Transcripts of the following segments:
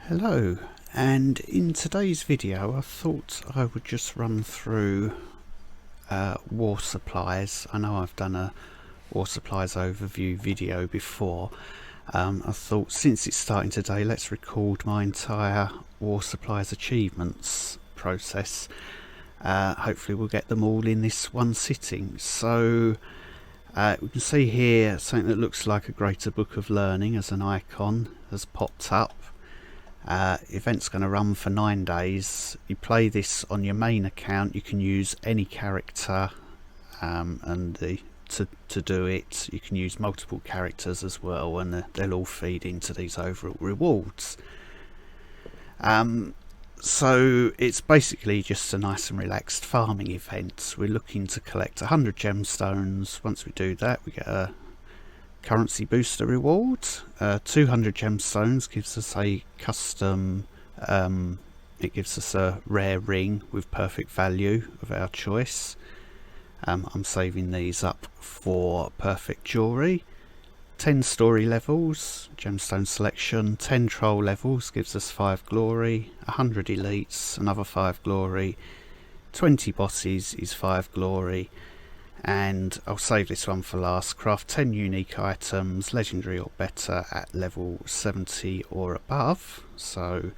Hello, and in today's video I thought I would just run through war supplies. I know I've done a war supplies overview video before. I thought since it's starting today, let's record my entire war supplies achievements process. Hopefully we'll get them all in this one sitting. So we can see here something that looks like a Greater Book of Learning as an icon has popped up. Event's going to run for 9 days. You play this on your main account. You can use any character to do it. You can use multiple characters as well, and they'll all feed into these overall rewards. So it's basically just a nice and relaxed farming event. We're looking to collect 100 gemstones. Once we do that, we get a currency booster reward. 200 gemstones gives us a custom, it gives us a rare ring with perfect value of our choice. I'm saving these up for perfect jewelry. 10 story levels, gemstone selection. 10 troll levels gives us 5 glory. 100 elites, another 5 glory. 20 bosses is 5 glory. And I'll save this one for last. Craft 10 unique items, legendary or better, at level 70 or above. So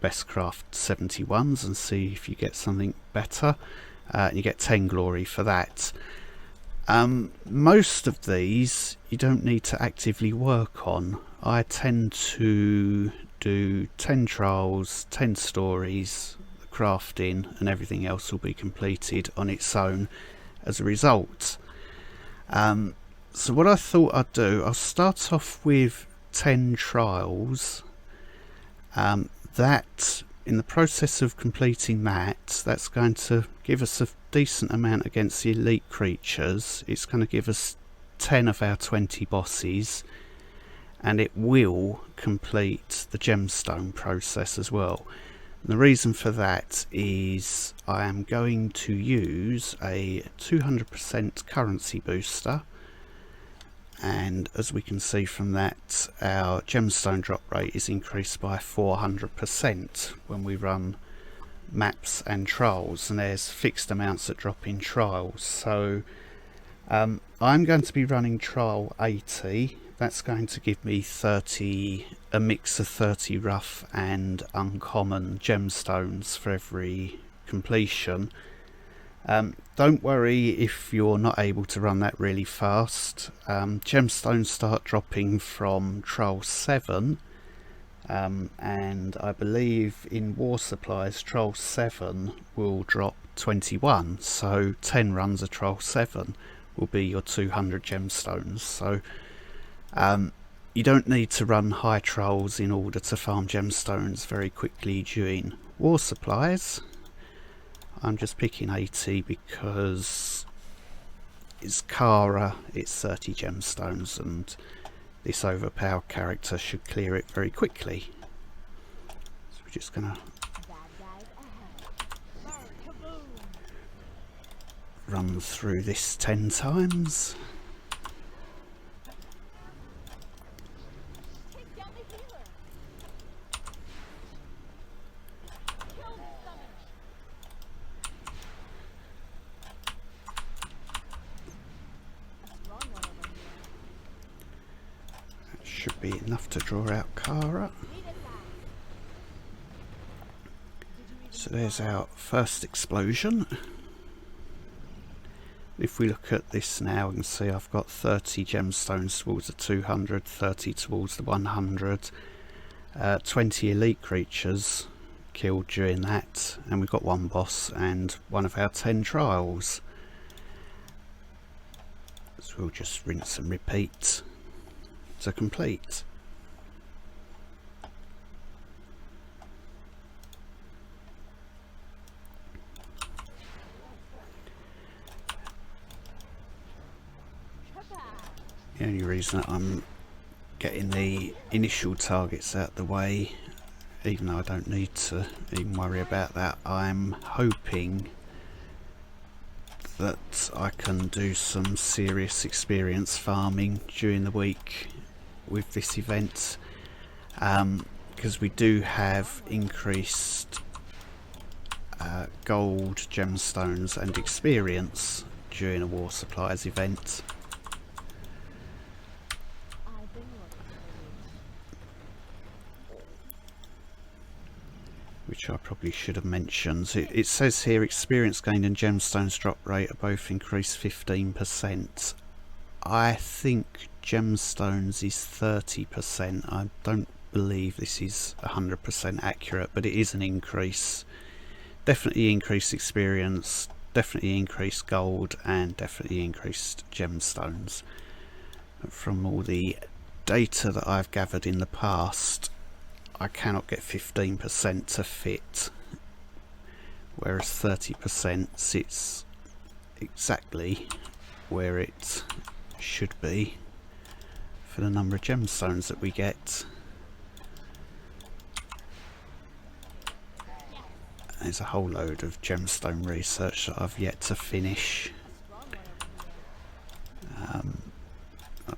best craft 71s and see if you get something better. And you get 10 glory for that. Most of these you don't need to actively work on. I tend to do 10 trials, 10 stories, crafting, and everything else will be completed on its own as a result. So what I thought I'd do, I'll start off with 10 trials. That, in the process of completing that's going to give us a decent amount against the elite creatures. It's going to give us 10 of our 20 bosses, and it will complete the gemstone process as well. And the reason for that is I am going to use a 200% currency booster, and as we can see from that, our gemstone drop rate is increased by 400% when we run maps and trials, and there's fixed amounts that drop in trials. So I'm going to be running trial 80. That's going to give me a mix of 30 rough and uncommon gemstones for every completion. Don't worry if you're not able to run that really fast. Gemstones start dropping from trial 7, and I believe in war supplies trial 7 will drop 21, so 10 runs of trial 7 will be your 200 gemstones. So you don't need to run high trials in order to farm gemstones very quickly during war supplies. I'm just picking 80 because it's Kara, it's 30 gemstones, and this overpowered character should clear it very quickly. So we're just gonna run through this 10 times. Should be enough to draw out Kara. So there's our first explosion. If we look at this now, we can see I've got 30 gemstones towards the 200, 30 towards the 100, 20 elite creatures killed during that, and we've got one boss and one of our 10 trials. So we'll just rinse and repeat to complete. The only reason that I'm getting the initial targets out the way, even though I don't need to even worry about that, I'm hoping that I can do some serious experience farming during the week with this event. because we do have increased gold, gemstones and experience during a war supplies event. Which I probably should have mentioned. It says here experience gained and gemstones drop rate are both increased 15%. I think gemstones is 30%. I don't believe this is 100% accurate, but it is an increase. Definitely increased experience, definitely increased gold, and definitely increased gemstones. From all the data that I've gathered in the past, I cannot get 15% to fit, whereas 30% sits exactly where it should be for the number of gemstones that we get. There's a whole load of gemstone research that I've yet to finish. I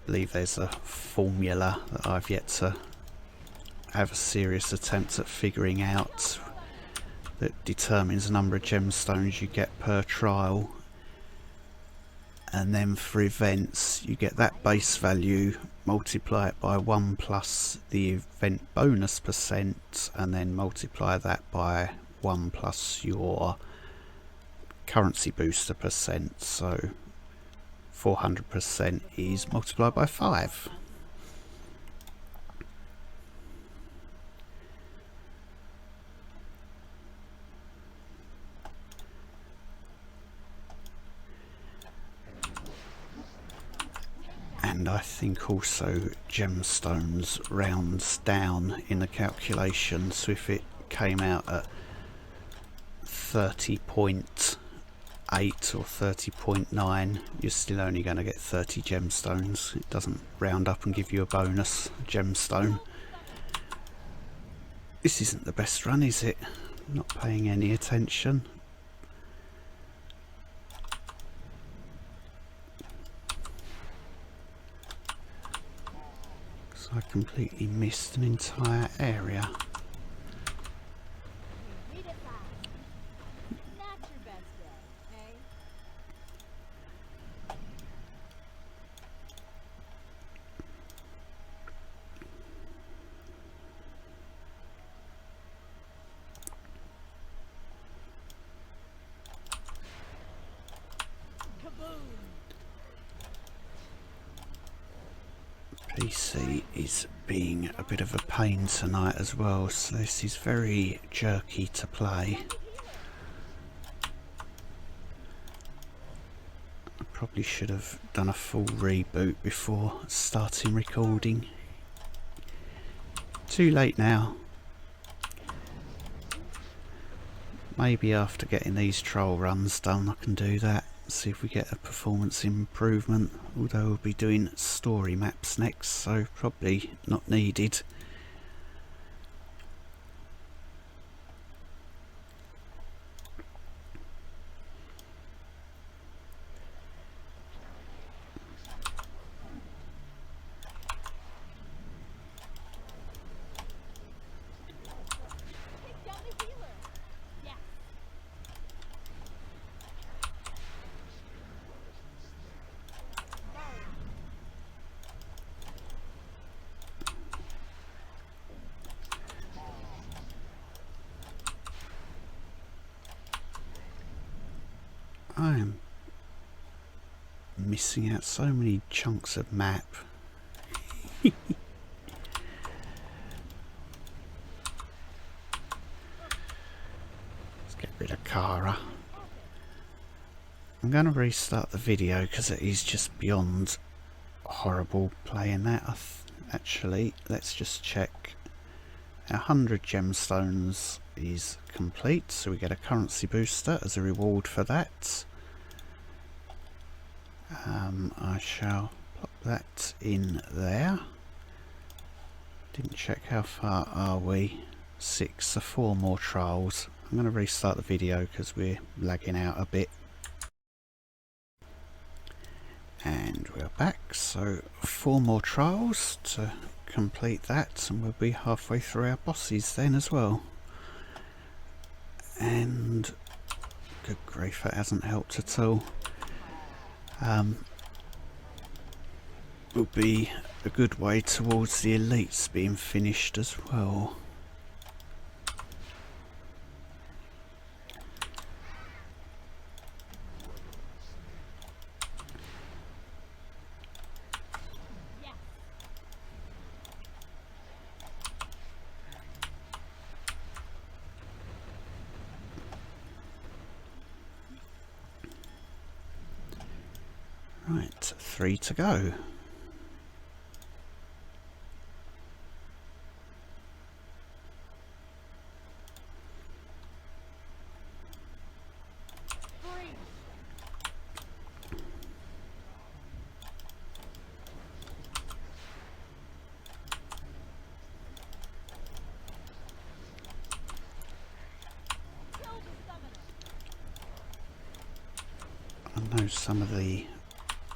believe there's a formula that I've yet to have a serious attempt at figuring out that determines the number of gemstones you get per trial, and then for events you get that base value, multiply it by 1 plus the event bonus percent, and then multiply that by 1 plus your currency booster percent. So 400% is multiplied by 5. And I think also gemstones rounds down in the calculation, so if it came out at 30.8 or 30.9, you're still only going to get 30 gemstones. It doesn't round up and give you a bonus gemstone. This isn't the best run, is it? Not paying any attention. I completely missed an entire area. PC is being a bit of a pain tonight as well, so this is very jerky to play. I probably should have done a full reboot before starting recording. Too late now. Maybe after getting these troll runs done I can do that. See if we get a performance improvement, although we'll be doing story maps next, so probably not needed. I am missing out so many chunks of map. Let's get rid of Kara. I'm going to restart the video because it is just beyond horrible playing that. Actually, let's just check. 100 gemstones is complete, so we get a currency booster as a reward for that. I shall pop that in there. Didn't check how far are we. 6, so 4 more trials. I'm going to restart the video because we're lagging out a bit. And we're back, so 4 more trials to complete that and we'll be halfway through our bosses then as well. And good grief, that hasn't helped at all. Will be a good way towards the elites being finished as well. Right, 3 to go. I know some of the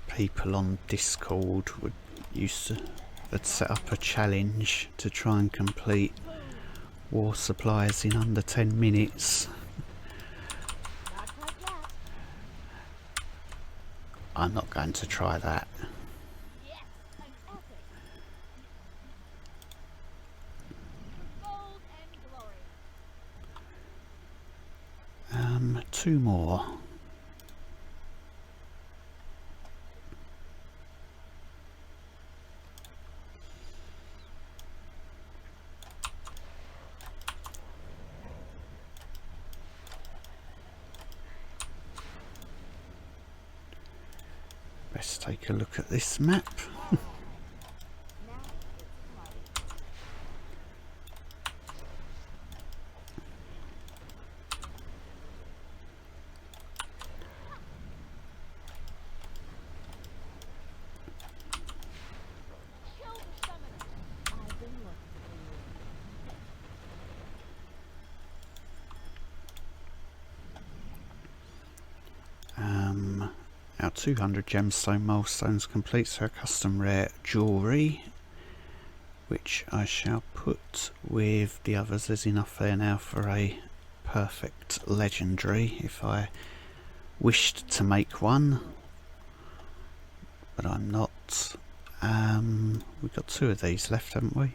people on Discord had set up a challenge to try and complete war supplies in under 10 minutes. I'm not going to try that. 2 more. Let's take a look at this map. Our 200 gemstone milestones completes our custom rare jewellery, which I shall put with the others. There's enough there now for a perfect legendary if I wished to make one, but I'm not. We've got 2 of these left, haven't we?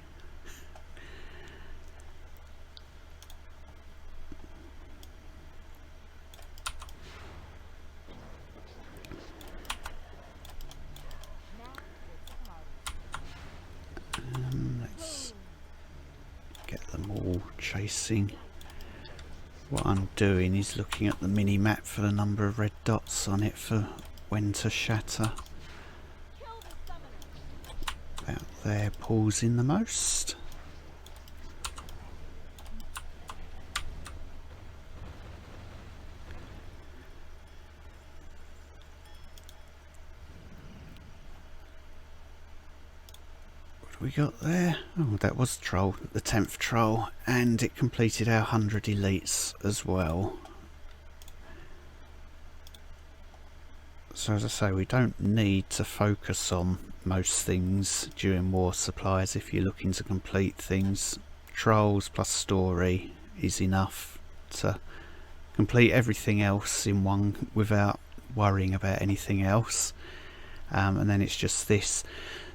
Let's get them all chasing. What I'm doing is looking at the mini map for the number of red dots on it for when to shatter. About there, pausing the most. We got there. Oh, that was troll, the 10th troll, and it completed our 100 elites as well. So as I say, we don't need to focus on most things during war supplies if you're looking to complete things. Trolls plus story is enough to complete everything else in one without worrying about anything else. And then it's just this.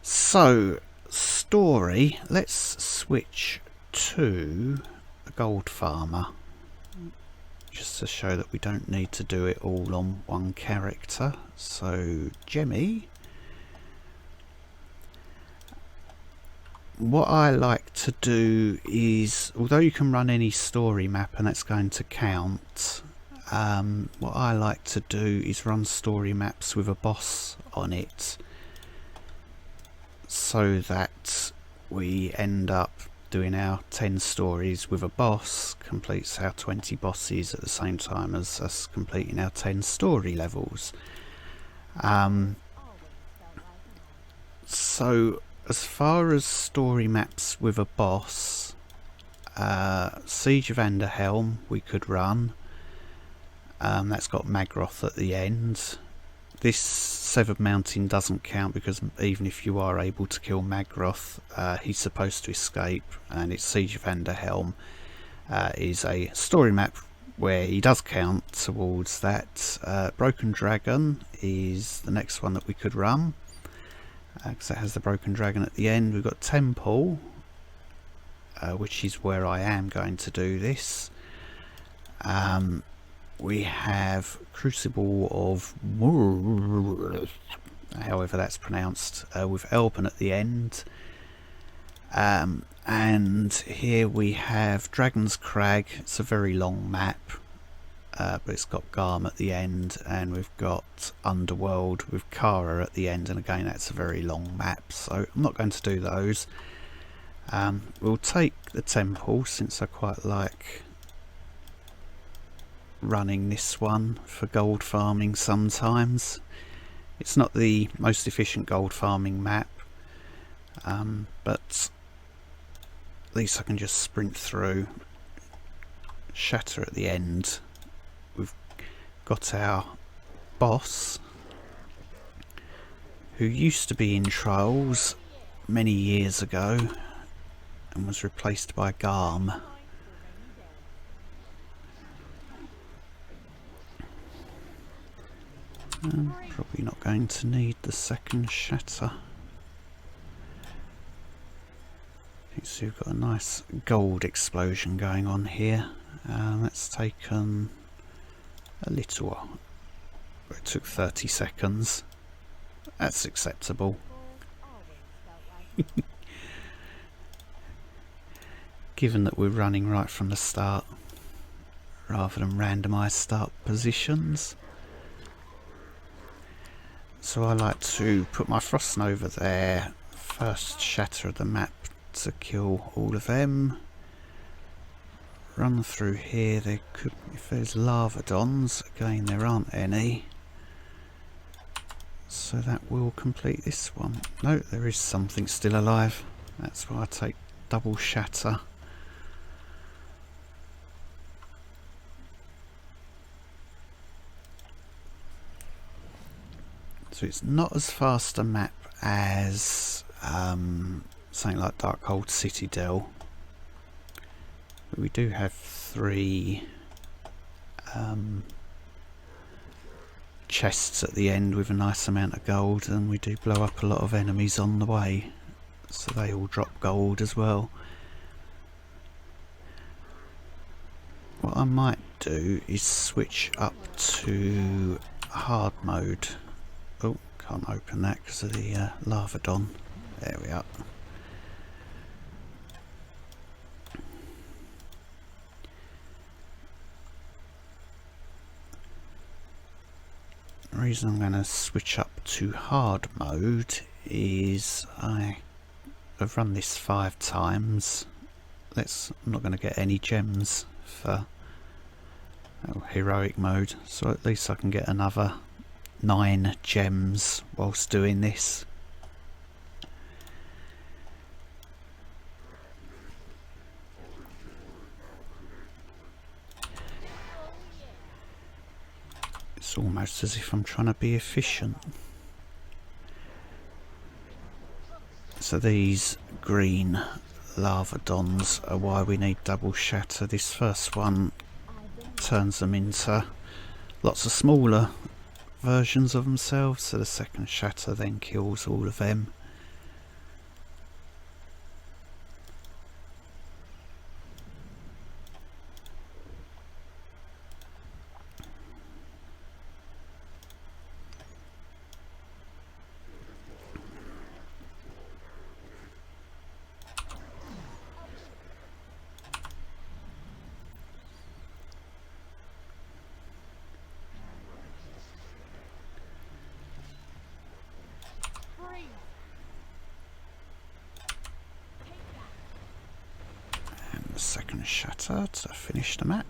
So story, let's switch to a gold farmer just to show that we don't need to do it all on one character. So Jemmy, what I like to do is, although you can run any story map and that's going to count, what I like to do is run story maps with a boss on it, so that we end up doing our 10 stories with a boss, completes our 20 bosses at the same time as us completing our 10 story levels. So as far as story maps with a boss, Siege of Anderhelm we could run. That's got Magroth at the end. This Severed Mountain doesn't count because even if you are able to kill Magroth, he's supposed to escape, and it's Siege of Vanderhelm is a story map where he does count towards that. Broken Dragon is the next one that we could run, because it has the Broken Dragon at the end. We've got Temple, which is where I am going to do this. We have Crucible of however that's pronounced, with Elben at the end. And here we have Dragon's Crag. It's a very long map, but it's got Garm at the end, and we've got Underworld with Kara at the end, and again that's a very long map, so I'm not going to do those. We'll take the Temple, since I quite like running this one for gold farming sometimes. It's not the most efficient gold farming map, but at least I can just sprint through. Shatter at the end. We've got our boss, who used to be in Trials many years ago and was replaced by Garm. Probably not going to need the second shatter. You can see we've got a nice gold explosion going on here. That's taken a little while. It took 30 seconds. That's acceptable. Given that we're running right from the start rather than randomised start positions. So I like to put my Frost Nova there, first shatter of the map to kill all of them. Run through here. There could, if there's Lavadons, again there aren't any, so that will complete this one. No, there is something still alive. That's why I take double shatter. So it's not as fast a map as something like Darkhold Citadel, but we do have 3 chests at the end with a nice amount of gold, and we do blow up a lot of enemies on the way, so they all drop gold as well. What I might do is switch up to hard mode. Oh, can't open that because of the Lavadon. There we are. The reason I'm going to switch up to hard mode is I have run this 5 times. I'm not going to get any gems for heroic mode, so at least I can get another 9 gems whilst doing this. It's almost as if I'm trying to be efficient. So these green Lavadons are why we need double shatter. This first one turns them into lots of smaller versions of themselves, so the second shatter then kills all of them. Second shatter to finish the map.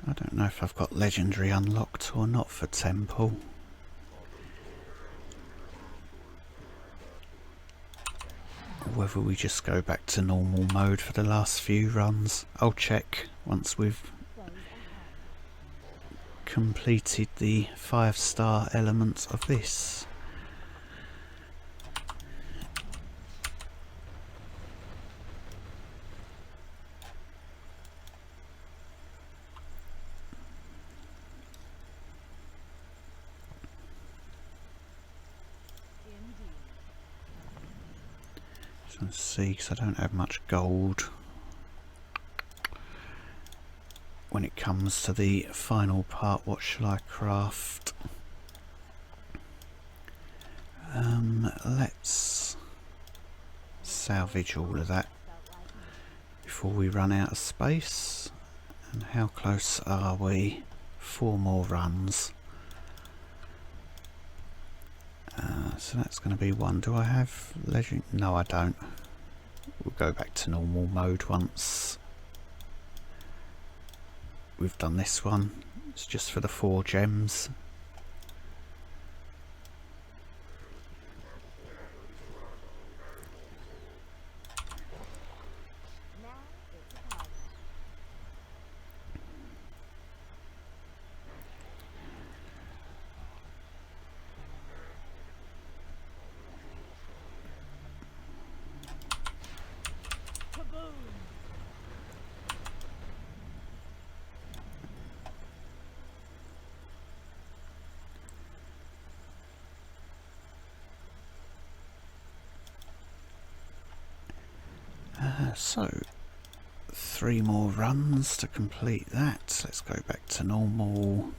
I don't know if I've got legendary unlocked or not for Temple. whether we just go back to normal mode for the last few runs. I'll check once we've completed the 5-star elements of this. Let's see, because I don't have much gold when it comes to the final part. What shall I craft? Let's salvage all of that before we run out of space. And how close are we? 4 more runs. So that's going to be 1. Do I have legend? No, I don't. We'll go back to normal mode once we've done this one. It's just for the 4 gems. So 3 more runs to complete that. Let's go back to normal.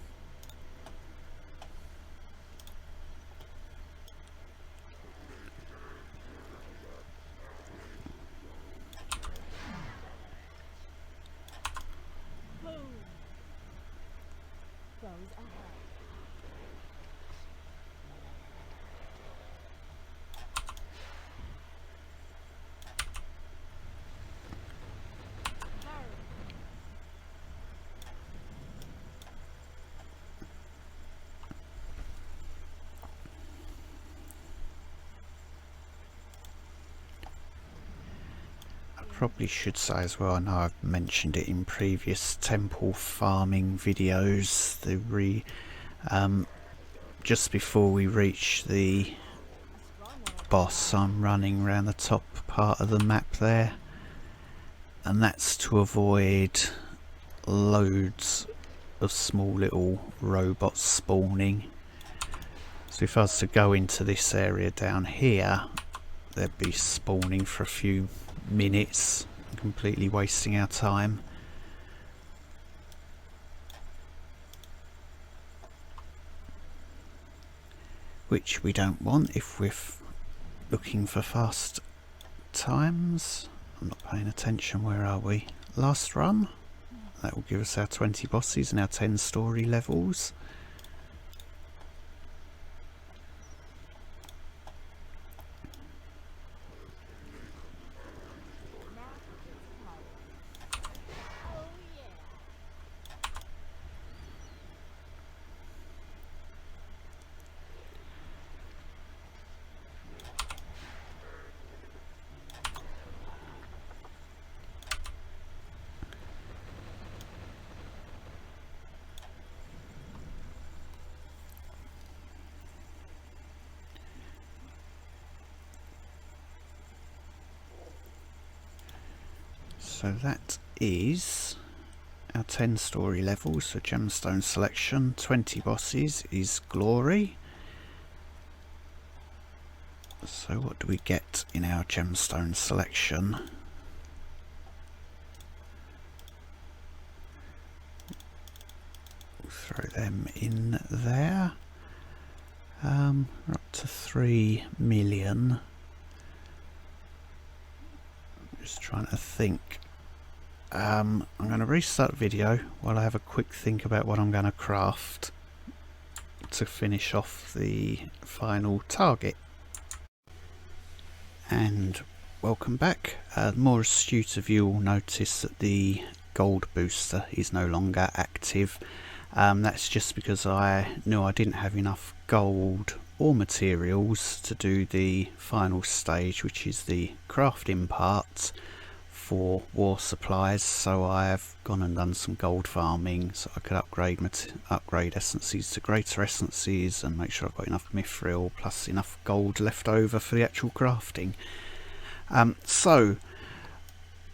Probably should say as well, I know I've mentioned it in previous temple farming videos, just before we reach the boss I'm running around the top part of the map there, and that's to avoid loads of small little robots spawning. So if I was to go into this area down here, they'd be spawning for a few minutes, completely wasting our time. Which we don't want if we're looking for fast times. I'm not paying attention. Where are we? Last run. That will give us our 20 bosses and our 10 story levels. So that is our 10 story levels. So gemstone selection, 20 bosses is glory. So what do we get in our gemstone selection? We'll throw them in there. We're up to 3 million. Just trying to think. I'm going to restart the video while I have a quick think about what I'm going to craft to finish off the final target. And welcome back. The more astute of you will notice that the gold booster is no longer active. That's just because I knew I didn't have enough gold ore materials to do the final stage, which is the crafting part for war supplies. So I have gone and done some gold farming so I could upgrade essences to greater essences and make sure I've got enough mithril plus enough gold left over for the actual crafting. So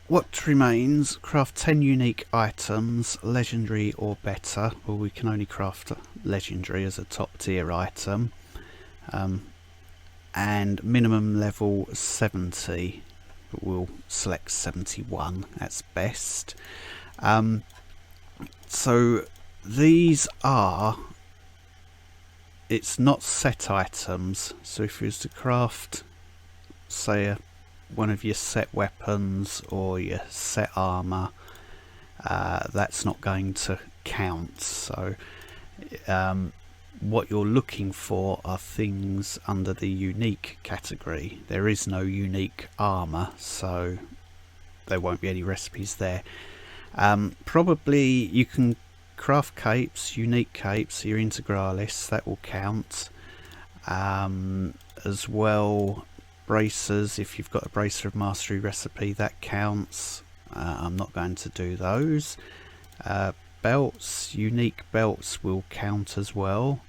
what remains: craft 10 unique items, legendary or better. Well, we can only craft legendary as a top tier item, and minimum level 70, but we'll select 71, that's best. So these are, it's not set items, so if you was to craft, say, one of your set weapons or your set armor, that's not going to count. So what you're looking for are things under the unique category. There is no unique armor, so there won't be any recipes there. Probably you can craft capes, unique capes, your integralis, that will count. As well, bracers, if you've got a bracer of mastery recipe, that counts. I'm not going to do those. Belts, unique belts will count as well.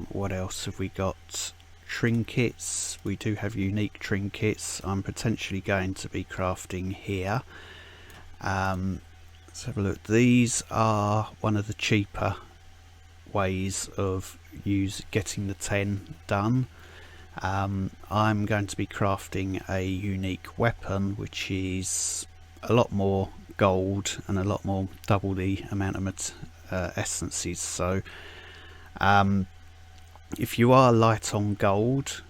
What else have we got? Trinkets, we do have unique trinkets. I'm potentially going to be crafting here. Let's have a look. These are one of the cheaper ways of getting the 10 done. I'm going to be crafting a unique weapon, which is a lot more gold and a lot more, double the amount of essences. So if you are light on gold,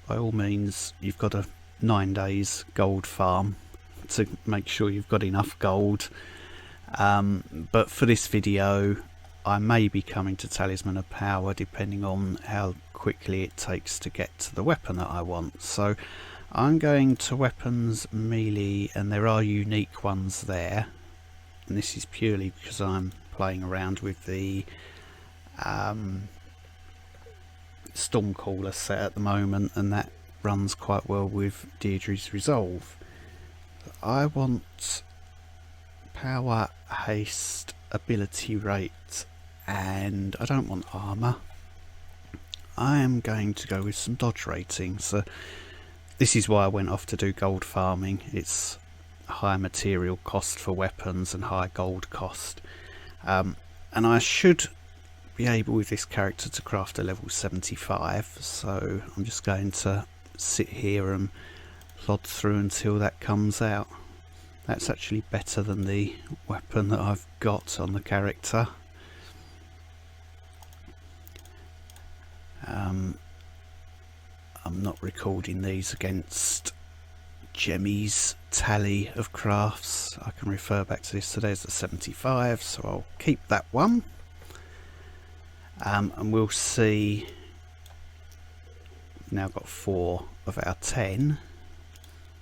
by all means, you've got a 9 days gold farm to make sure you've got enough gold. But for this video, I may be coming to Talisman of Power depending on how quickly it takes to get to the weapon that I want. So I'm going to weapons melee, and there are unique ones there, and this is purely because I'm playing around with the Stormcaller set at the moment, and that runs quite well with Deirdre's Resolve. I want power, haste, ability rate, and I don't want armor. I am going to go with some dodge rating. So this is why I went off to do gold farming. It's high material cost for weapons and high gold cost, and I should be able with this character to craft a level 75, so I'm just going to sit here and plod through until that comes out. That's actually better than the weapon that I've got on the character. I'm not recording these against Jemmy's tally of crafts. I can refer back to this. Today's the 75, so I'll keep that one. And we'll see. We've now got 4 of our 10,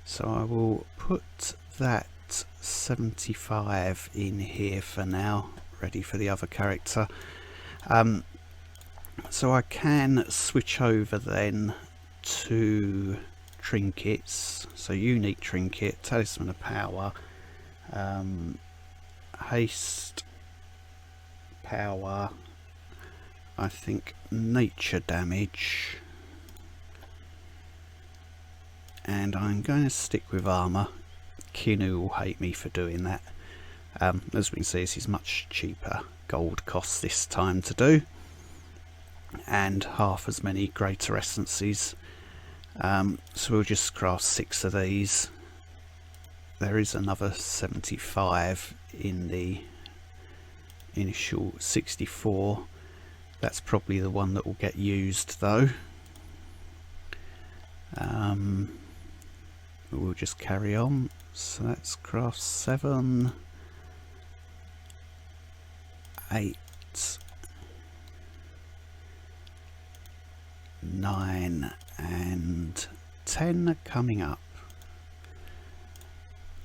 so I will put that 75 in here for now, ready for the other character. So I can switch over then to trinkets. So unique trinket, Talisman of Power, haste, power, I think nature damage, and I'm going to stick with armor. Kinu will hate me for doing that. As we can see, this is much cheaper gold cost this time to do, and half as many greater essences. So we'll just craft 6 of these. There is another 75 in the initial 64. That's probably the one that will get used though. We'll just carry on. So let's craft 7, 8, 9 and 10 coming up.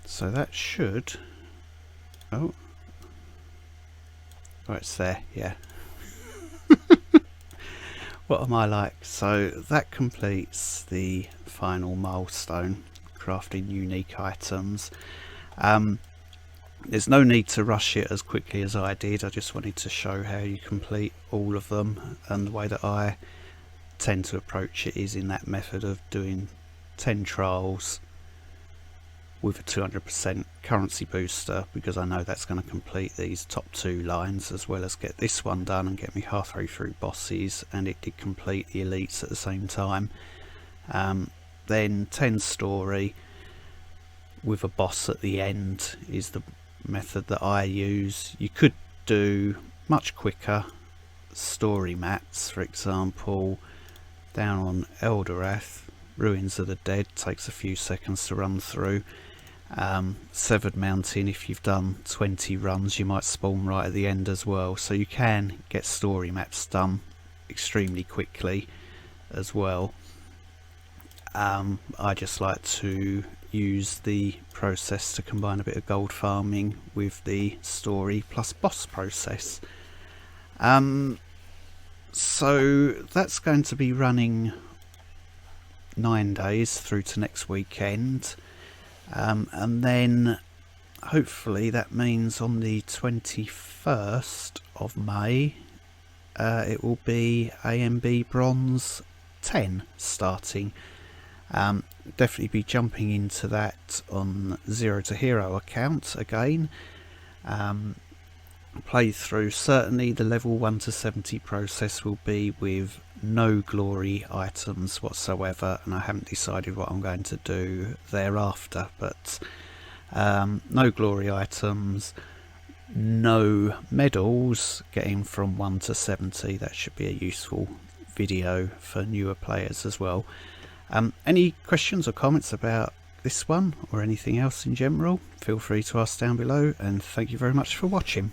So that should, oh it's there, yeah. What am I like? So that completes the final milestone, crafting unique items. There's no need to rush it as quickly as I did. I just wanted to show how you complete all of them, and the way that I tend to approach it is in that method of doing 10 trials with a 200% currency booster, because I know that's going to complete these top 2 lines, as well as get this one done and get me halfway through bosses, and it did complete the elites at the same time. Then 10 story with a boss at the end is the method that I use. You could do much quicker story mats, for example, down on Eldorath, Ruins of the Dead takes a few seconds to run through. Severed Mountain, if you've done 20 runs, you might spawn right at the end as well, so you can get story maps done extremely quickly as well. I just like to use the process to combine a bit of gold farming with the story plus boss process. So that's going to be running 9 days through to next weekend, and then hopefully that means on the 21st of May it will be AMB Bronze 10 starting. Definitely be jumping into that on Zero to Hero account again. Playthrough, certainly the level 1 to 70 process will be with no glory items whatsoever, and I haven't decided what I'm going to do thereafter, but no glory items, no medals, getting from 1 to 70. That should be a useful video for newer players as well. Any questions or comments about this one or anything else in general, feel free to ask down below, and thank you very much for watching.